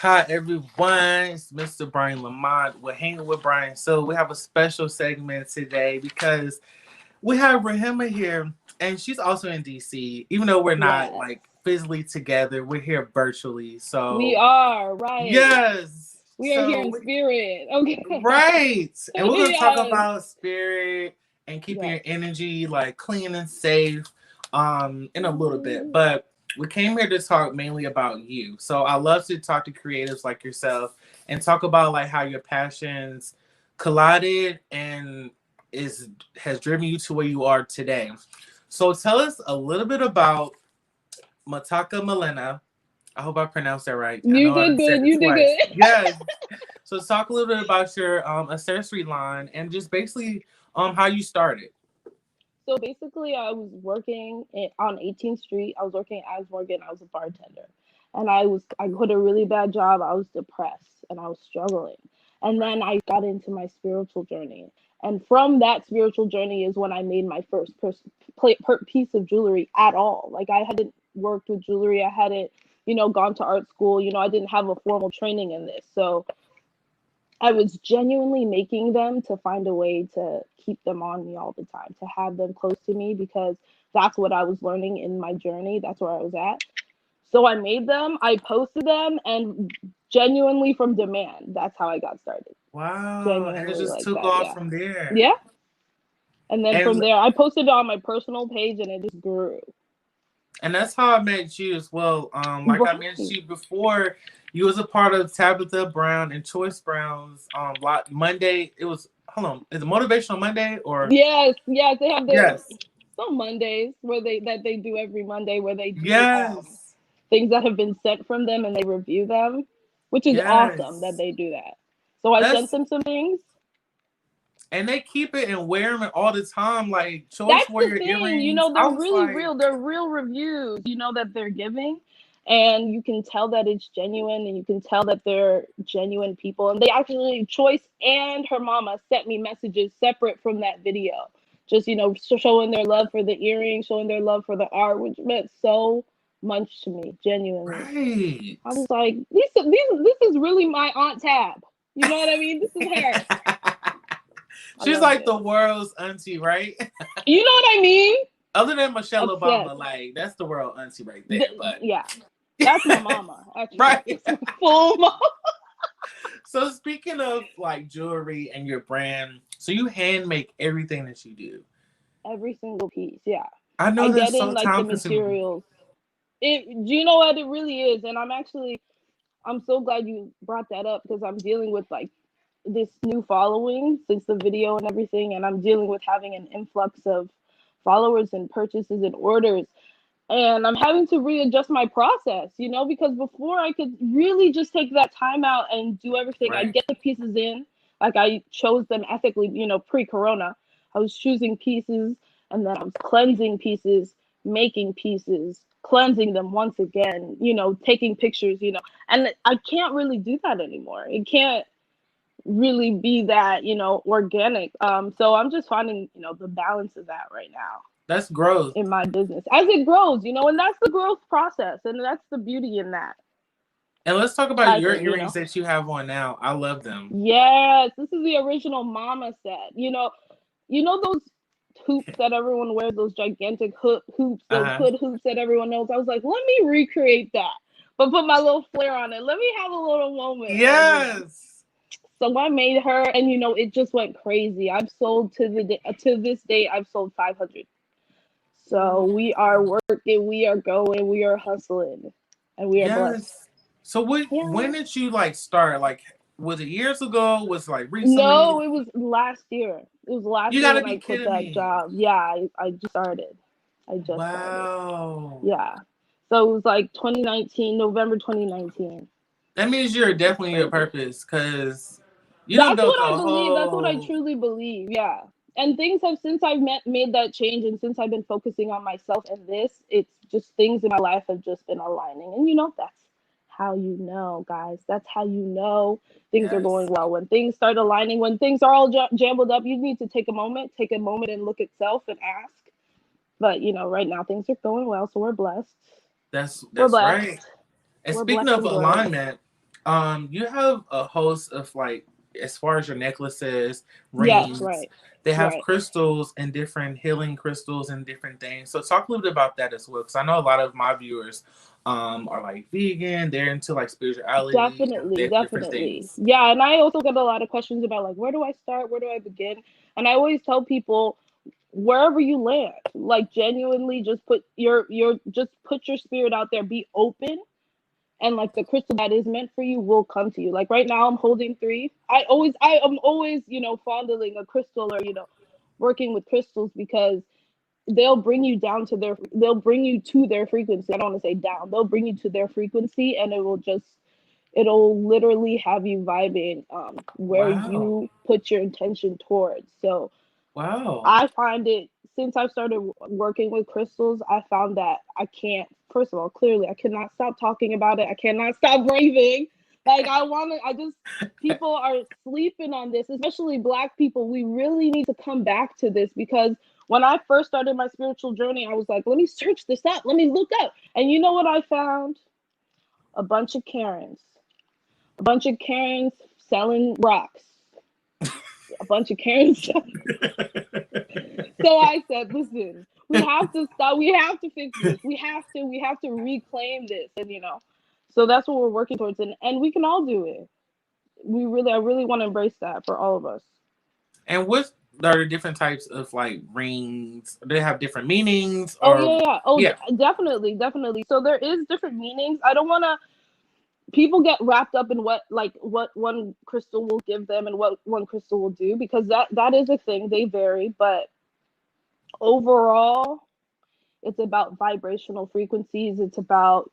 Hi everyone, it's Mr. Brian Lamont. We're hanging with Brian. So we have a special segment today because we have Rahema here, and she's also in DC. Even though we're not Yes, like physically together, we're here virtually. we So are, right. yes, We are here in spirit. Okay. right, and we're gonna talk Yes. about spirit and keeping Yes. your energy like clean and safe in a little bit. But we came here to talk mainly about you. So I love to talk to creatives like yourself and talk about like how your passions collided and is has driven you to where you are today. So tell us a little bit about Mataka Malemia. I hope I pronounced that right. I You know I did done said good. it You did twice. good. Yes. So talk a little bit about your accessory line and just basically how you started. So basically, I was working on 18th Street. I was working as Morgan. I was a bartender, and I quit a really bad job. I was depressed and I was struggling, and then I got into my spiritual journey. And from that spiritual journey is when I made my first piece of jewelry at all. Like I hadn't worked with jewelry. I hadn't, gone to art school. I didn't have a formal training in this. So I was genuinely making them to find a way to keep them on me all the time, to have them close to me because that's what I was learning in my journey. That's where I was at. So I made them, I posted them, and genuinely from demand. That's how I got started. Wow. And it Genuinely just like took that. off Yeah. from there. Yeah. And then And from there, I posted it on my personal page and it just grew. and that's how I met you as well. Like I mentioned Right. to you before, you was a part of Tabitha Brown and Choice Brown's lot Monday. It was hold on, is it motivational Monday or Yes, yes, they have their yes. some Mondays where they do every Monday where they do Yes. things that have been sent from them and they review them, which is awesome that Yes. they do that. So I sent That's them some things. and they keep it and wear them all the time. Like Choice That's the Warrior thing, earrings. I they're was really like, real. They're real reviews, that they're giving. And you can tell that it's genuine and you can tell that they're genuine people. And they actually, Choice and her mama sent me messages separate from that video. Just, showing their love for the earrings, showing their love for the art, which meant so much to me, genuinely. right. I was like, this is really my Aunt Tab. You know what I mean? This is her. I She's loved like it. the world's auntie, right? You know what I mean? Other than Michelle Obsessed. Obama, like that's the world auntie right there. But Yeah, that's my mama. Actually, right. that's my full mom. So speaking of like jewelry and your brand, so you hand make everything that you do. Every single piece. Yeah, I I know get that's in so like the time consuming. materials. Do you know what it really is? And I'm so glad you brought that up because I'm dealing with like this new following since the video and everything, and I'm dealing with having an influx of followers and purchases and orders. And I'm having to readjust my process, because before I could really just take that time out and do everything. I'd Right. get the pieces in, like I chose them ethically, pre-corona. I was choosing pieces and then I was cleansing pieces, making pieces, cleansing them once again, taking pictures, and I can't really do that anymore. It can't really be that, organic. So I'm just finding, the balance of that right now That's growth. in my business as it grows, and that's the growth process, and that's the beauty in that. And let's talk about I your think, earrings that you have on now. I love them. yes, this is the original mama set. Those hoops that everyone wears, those gigantic hoops, those Uh-huh. hood hoops that everyone knows. I was like, let me recreate that, but put my little flair on it. Let me have a little moment, and Yes. so I made her, and it just went crazy. I've sold to this day. I've sold 500. So we are working, we are going, we are hustling, and we are blessed. Yes. So what when Yeah. did you like start? Like was it years ago? Was it like recently? No, it was last year. It was last You year gotta when be I quit kidding that me. job. Yeah, I just started. I just started. Wow. Yeah. So it was like 2019, November 2019. That means you're It's definitely your crazy. purpose because you done That's built what I a believe. That's what I whole truly believe. Yeah. And things have since I've made that change and since I've been focusing on myself and this, it's just things in my life have just been aligning. And that's how guys. That's how things are going yes. well. When things start aligning, when things are all jumbled up, you need to take a moment and look at self and ask. But right now things are going well, so we're blessed. We're That's right. blessed. And We're speaking blessed of and blessed. alignment, You have a host of like, as far as your necklaces, Yes, rings, right, they have right. crystals and different healing crystals and different things. So talk a little bit about that as well, because I know a lot of my viewers are like vegan, they're into like spirituality and Definitely, different definitely. things. Yeah, and I also get a lot of questions about like where do I start? Where do I begin? And I always tell people wherever you land, like genuinely just put your just put your spirit out there, be open, and like the crystal that is meant for you will come to you. Like right now I'm holding three. I am always, fondling a crystal or, working with crystals because they'll bring you to their frequency. I don't want to say down. They'll bring you to their frequency and it'll literally have you vibing where Wow. you put your intention towards. So Wow. I find it since I've started working with crystals, I found that I can't. First of all, clearly, I cannot stop talking about it. I cannot stop raving. Like I just people are sleeping on this, especially Black people. We really need to come back to this because when I first started my spiritual journey, I was like, let me search this up, let me look up, and you know what I found? A bunch of Karens, a bunch of Karens selling rocks, a bunch of Karens. So I said, listen, we have to stop. We have to fix this. We have to reclaim this. And so that's what we're working towards. And we can all do it. I really want to embrace that for all of us. And what are the different types of like rings? Do they have different meanings Oh or yeah, yeah. Oh, yeah. definitely, definitely. So there is different meanings. I don't want to. People get wrapped up in what one crystal will give them and what one crystal will do because that is a thing. They vary, but overall, it's about vibrational frequencies. It's about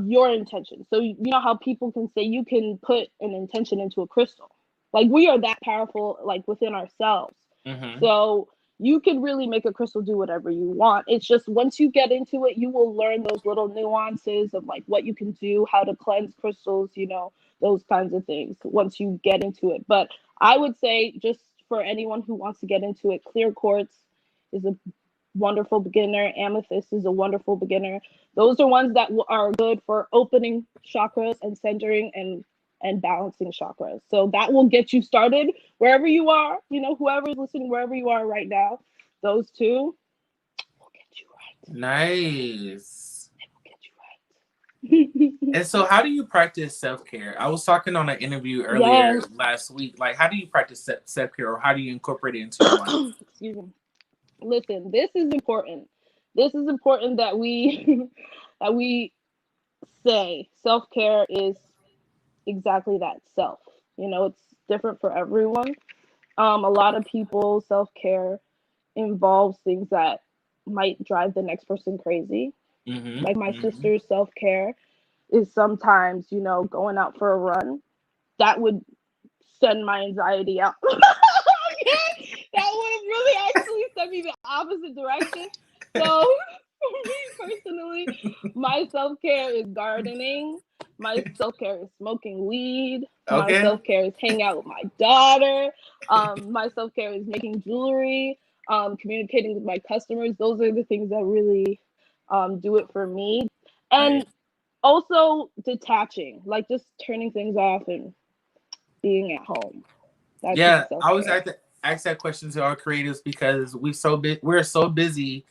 your intention. So you know how people can say you can put an intention into a crystal. Like we are that powerful like within ourselves. Mm-hmm. So you can really make a crystal do whatever you want. It's just once you get into it, you will learn those little nuances of like what you can do, how to cleanse crystals, those kinds of things once you get into it. But I would say just for anyone who wants to get into it, clear quartz is a wonderful beginner. Amethyst is a wonderful beginner. Those are ones that are good for opening chakras and centering and balancing chakras. So that will get you started wherever you are. Whoever is listening, wherever you are right now, those two will get you right. Nice. They will get you right. And so, how do you practice self care? I was talking on an interview earlier Yes. last week. Like, how do you practice self care, or how do you incorporate it into your life? Excuse me. Listen, this is important. This is important that we that we say self-care is exactly that, self. It's different for everyone. A lot of people self-care involves things that might drive the next person crazy. Mm-hmm. Like my Mm-hmm. sister's self-care is sometimes, going out for a run. That would send my anxiety out. Okay? That would really actually send me the opposite direction. So for me personally, my self-care is gardening. My self-care is smoking weed. My Okay. self-care is hanging out with my daughter. My self-care is making jewelry, communicating with my customers. Those are the things that really do it for me. Nice. And also detaching, like just turning things off and being at home. That's my Yeah, self I always care. like to ask that question to our creators because we're so busy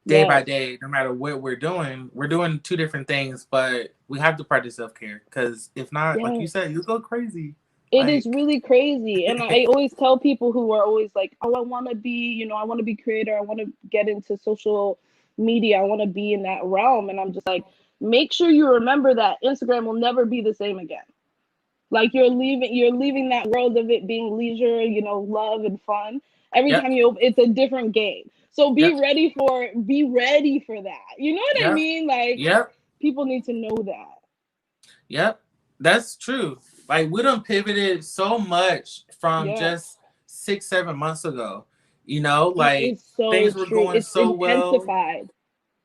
day by Yes. day. No matter what we're doing two different things, but we have to practice self care because if not, like you Yes. said, you go crazy. It is Like, really crazy. And I always tell people who are always like, oh, I want to be, I want to be creator. I want to get into social media. I want to be in that realm. And I'm just like, make sure you remember that Instagram will never be the same again. Like you're leaving that world of it being leisure, love and fun. Every yep, time it's a different game. So be yep, ready for that. You know what I yep, mean? Like yep. people need to know that. Yep, that's true. Like we done pivoted so much from Yes. just 6, 7 months ago. You know, It like is so things were true. going It's so well. intensified.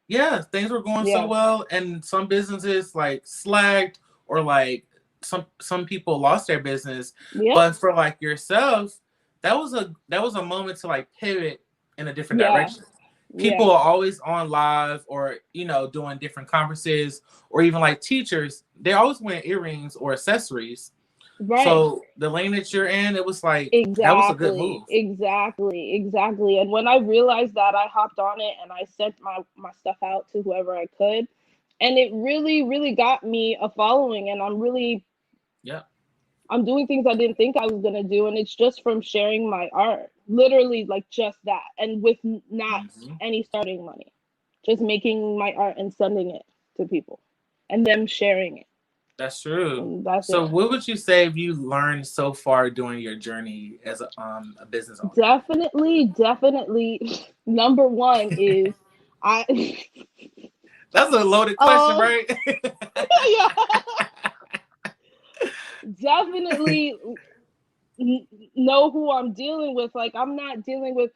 Yeah, things were going so Yeah. well, and some businesses like slacked or like some people lost their business. Yep. But for like yourself, that was a moment to like pivot in a different Yeah. direction. Yeah. People are always on live or doing different conferences or even like teachers. they always wear earrings or accessories. Right. So the lane that you're in, it was like that was a good Exactly. move. Exactly. Exactly. And when I realized that, I hopped on it and I sent my stuff out to whoever I could. And it really, really got me a following. And Yeah. I'm doing things I didn't think I was gonna do. And it's just from sharing my art. Literally like just that. And with not Hmm. any starting money. Just making my art and sending it to people. And them sharing it. That's true. And that's So it. what would you say have you learned so far during your journey as a business owner? Definitely. Number one is I. That's a loaded question, um, right? yeah, definitely know who I'm dealing with. Like I'm not dealing with.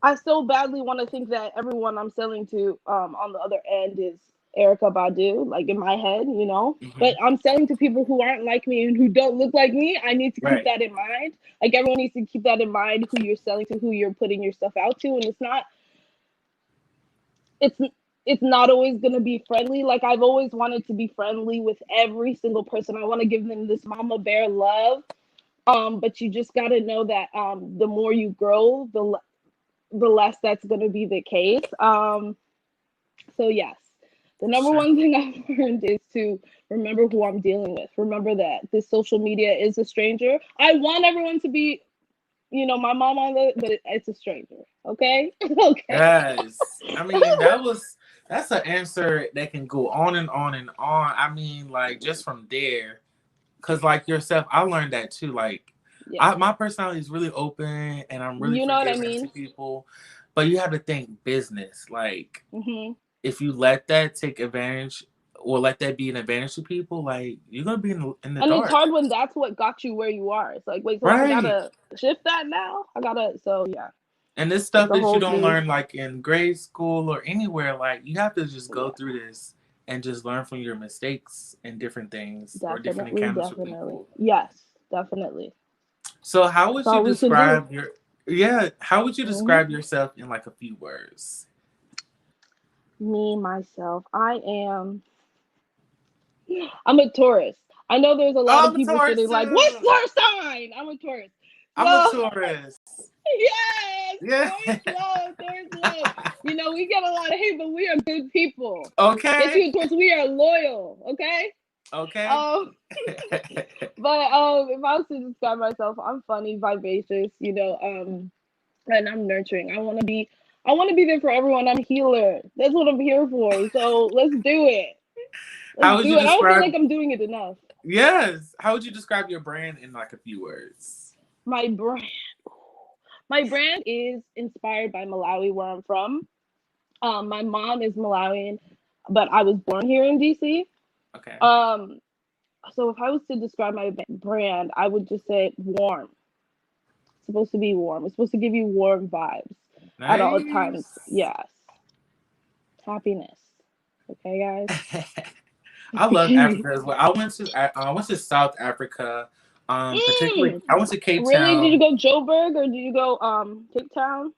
I so badly want to think that everyone I'm selling to on the other end is Erica Badu, like in my head, you know. But Hmm. I'm selling to people who aren't like me and who don't look like me. I need to keep Right. that in mind. Like everyone needs to keep that in mind. Who you're selling to, who you're putting your stuff out to, and it's it's not always going to be friendly. Like I've always wanted to be friendly with every single person. I want to give them this mama bear love. But you just got to know that the more you grow, the less that's going to be the case. So yes, the number Sure. one thing I've learned is to remember who I'm dealing with. Remember that this social media is a stranger. I want everyone to be, my mom on the, but it's a stranger. Okay, okay. Yes. I mean, that's an answer that can go on and on and on. I mean, like just from there, because like yourself, I learned that too. Like, Yeah, my personality is really open and I'm really you know what I forgiving to mean. people, but you have to think business. Like, Hmm. if you let that take advantage or let that be an advantage to people, like you're gonna be in the And it's dark. hard when that's what got you where you are. It's like, wait, so I Right. gotta shift that now. So yeah, And this it's stuff a that you whole don't new. learn like in grade school or anywhere, like you have to just go Yeah, through this and just learn from your mistakes and different things or different definitely, encounters with definitely. people. Yes, definitely. So how That's would you all we can do. describe your yeah, how would you Hmm. describe yourself in like a few words? Me, myself, I'm a Taurus. I know there's a lot Oh, of I'm a people Taurus sitting like, what's too. your sign? I'm a Taurus. I'm a So, Taurus. yes, Yeah. Taurus love, Taurus love. We get a lot of hate, but we are good people. Get Okay. you a Taurus, we are loyal, okay? Okay. Um, but if I was to describe myself, I'm funny, vivacious, and I'm nurturing. I want to be there for everyone. I'm a healer. That's what I'm here for. So let's do it. Let's How would do you it. I don't feel describe like I'm doing it enough. yes. How would you describe your brand in like a few words? My brand, my brand is inspired by Malawi, where I'm from. My mom is Malawian, but I was born here in DC. Okay. Um, so if I was to describe my brand, I would just say warm. It's supposed to be warm. It's supposed to give you warm vibes at all times. Nice. Yes, happiness. Okay, I guys. love Africa as well. I went to South Africa. Particularly Mm, I went to Cape really? Did you Town. go Joburg or did you go Cape Town?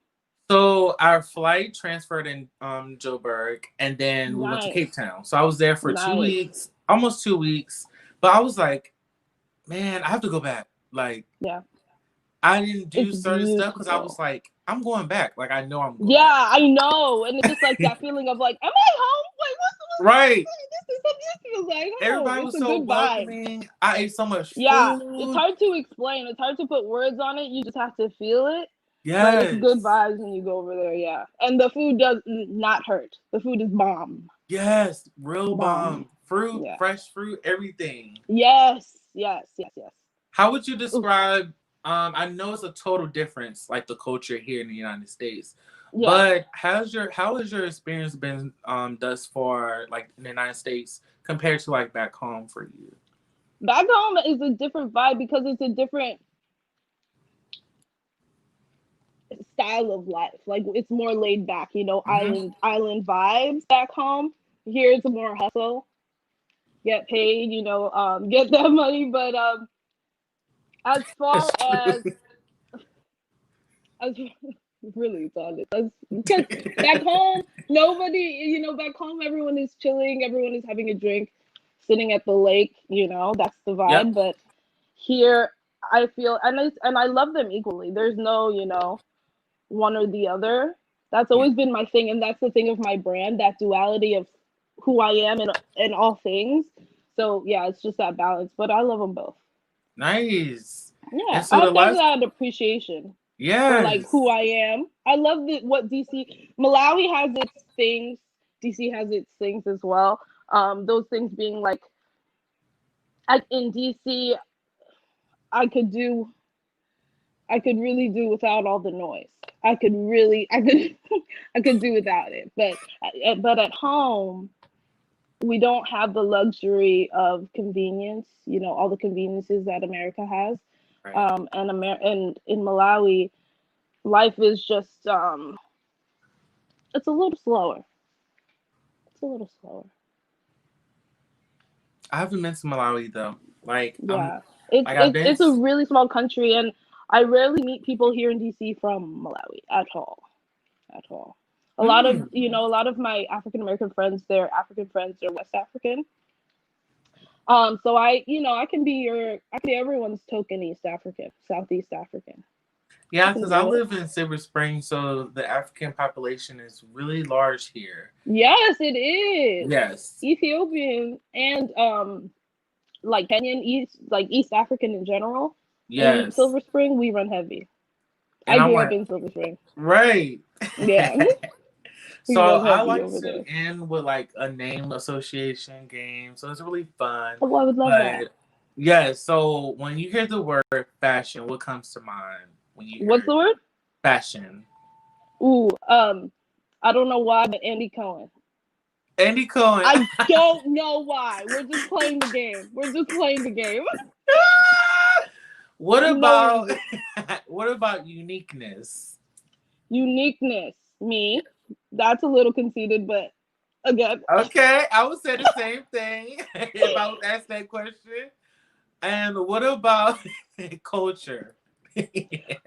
So our flight transferred in Joburg, and then we went to Cape Nice, Town. So I was there for two nice. weeks, almost 2 weeks. But I was like, man, I have to go back. Like Yeah, I didn't do it's certain stuff because I was beautiful. like, I'm going back. Like I know I'm going back. Yeah, I know, and it's just like that feeling of like, am I home? Like, Right. this feels like home. Everybody It's was a so good vibe. welcoming. I ate so much Yeah, it's food. hard to explain. It's hard to put words on it. You just have to feel it. But it's good Yes. vibes when you go over there. Yeah, and the food does not hurt. The food is bomb, Yes. Real bomb. bomb. Fruit, Yeah. fresh fruit, everything. Yes, yes, yes, yes. How would you Oof. describe? I know it's a total difference, like the culture here in the United States. Yeah. But how has your experience been thus far, like in the United States, compared to like back home for you? Back home is a different vibe because it's a different style of life. Like it's more laid back, Hmm. island vibes back home. Here it's more hustle, get paid, get that money. But as far That's true. as really it's honest, because back home nobody, back home everyone is chilling, everyone is having a drink, sitting at the lake, you know, that's the Yep. vibe. But here, I feel, and I love them equally. There's no, you know, one or the other. That's Yeah. always been my thing, and that's the thing of my brand, that duality of who I am in all things. So yeah, it's just that balance. But I love them both. Nice. Yeah, And so I the have to have last, that appreciation for like who yes. I am. I love what DC Malawi has its things. DC has its things as well. Those things being like, in DC, I could do I could really do without all the noise. I could I could do without it. But at home, we don't have the luxury of convenience, you know, all the conveniences that America has. Right. And in Malawi, life is just it's a little slower. It's a little slower. I haven't been to Malawi though. Like I'm Yeah. It's like I've it's been it's a really small country, and I rarely meet people here in DC from Malawi at all. At all. mm, A lot of my African American friends, their African friends are West African. So I can be everyone's token East African, Southeast African. I yeah, can because I do it. live in Silver Spring, so the African population is really large here. Yes, it is. Yes. Ethiopian and like Kenyan East African in general. In Yes. Silver Spring, we run heavy. And I I'm grew up like, in Silver Spring. right. Yeah, we So run I heavy like over to there. end with like a name association game. So it's really fun. Oh, I would love that. But yeah, so when you hear the word fashion, what comes to mind when you hear What's it? the word? Fashion? Ooh, I don't know why, but Andy Cohen. Andy Cohen. I don't know why. We're just playing the game. We're just playing the game. What No about reason. what about uniqueness? Uniqueness. Me. That's a little conceited, but again. Okay, I would say the same thing if I was asked that question. And what about culture?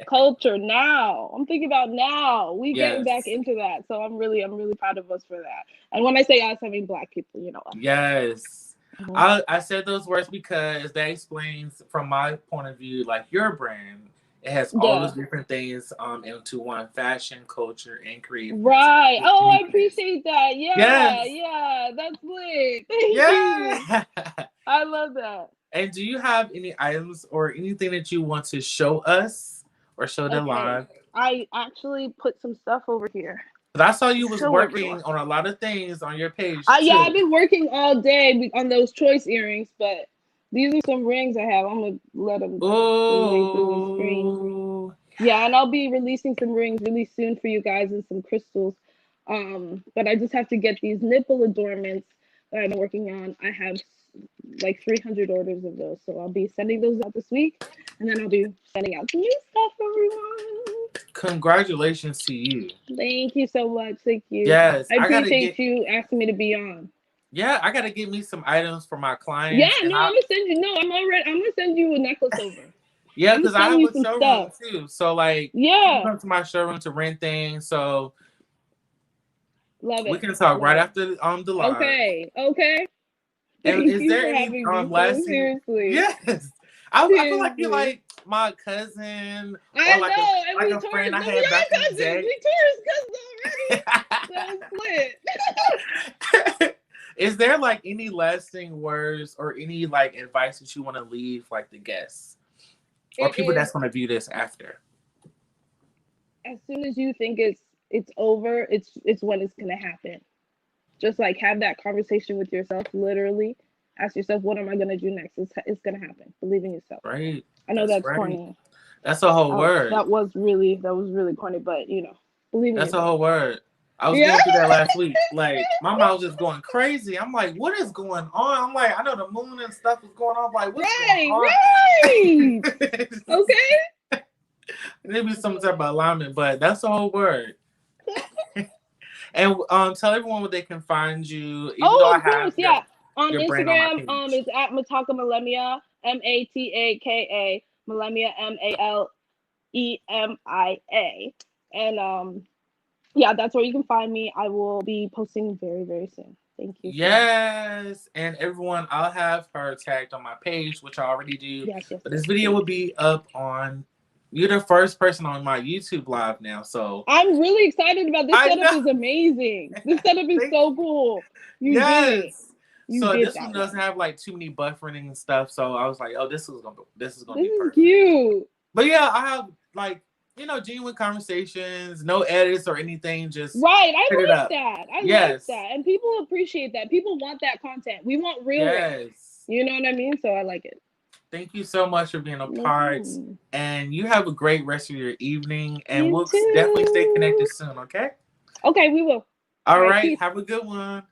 Culture now. I'm thinking about now. We getting back Yes. into that. So I'm really proud of us for that. And when I say us, I mean black people, you know. Yes. Mhm. I said those words because that explains from my point of view, like your brand. It has all those Yeah. different things into one: fashion, culture, and creativeness. Right. Oh, I Uniqueness. appreciate that. Yeah, Yes. yeah. That's lit. Thank you. Yeah. I love that. And do you have any items or anything that you want to show us or show the Okay. live? I actually put some stuff over here Because I saw to you was show everyone. working on a lot of things on your page Yeah, I've too. been working all day on those choice earrings, but these are some rings I have. I'm gonna let them relate through the screen. Oh, Yeah, and I'll be releasing some rings really soon for you guys and some crystals. But I just have to get these nipple adornments that I've been working on. I have like 300 orders of those, so I'll be sending those out this week, and then I'll be sending out some new stuff, everyone. congratulations to you. Thank you so much. Thank you. Yes, I I gotta appreciate get. you asking me to be on. Yeah, I gotta get me some items for my Yeah, clients, and no, I I'm gonna send you. No, I'm gonna send you a necklace over. yeah, I'm gonna because I send have you a some showroom stuff. too. So like, people Yeah, come to my showroom to rent things. So love we it, can talk love right it. after the live. Okay, okay. And Thank is you there for any having me so lasting? seriously. Yes, I feel like you're Seriously. like my cousin or I know, and like we a friend Taurus. I No, we had back in are the cousins. day. We Taurus cousins already. So split. Is there like any lasting words or any like advice that you want to leave like the guests or It people is, that's going to view this after? as soon as you think it's over, it's when it's gonna happen. Just like have that conversation with yourself, literally. Ask yourself, what am I gonna do next? It's gonna happen. Believe in yourself. Right. I know That's that's right. corny. That's a whole word. That was really corny, but believe in That's a yourself. whole word. I was Yeah. going through that last week. Like my mouth was just going crazy. I'm like, what is going on? I'm like, I know the moon and stuff is going on. I'm like, what's going Right, on? right. Okay. Maybe some type of alignment, but that's the whole word. And tell everyone where they can find you, even though Oh, I of course, have yeah. On your brand on my Instagram, page. it's at Mataka Malemia, Mataka, Malemia, Malemia. And yeah, that's where you can find me. I will be posting very, very soon. Thank you. Yes. And everyone, I'll have her tagged on my page, which I already do. Yes, yes. But this video will be up on. You're the first person on my YouTube live now, so I'm really excited about this setup. Is amazing. This setup is so cool. You did it. You So did this that one doesn't have like too many buffering and stuff. So I was like, oh, this is gonna be perfect. Cute. But yeah, I have like genuine conversations, no edits or anything. Just right. I like that. I like that, and people appreciate that. People want that content. We want real. Yes. You know what I mean? So I like it. Thank you so much for being a part, and you have a great rest of your evening. And we'll definitely stay connected soon. Okay. Okay, we will. All right. Have a good one.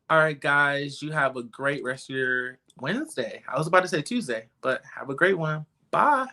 All right, guys. You have a great rest of your Wednesday. I was about to say Tuesday, but have a great one. Bye.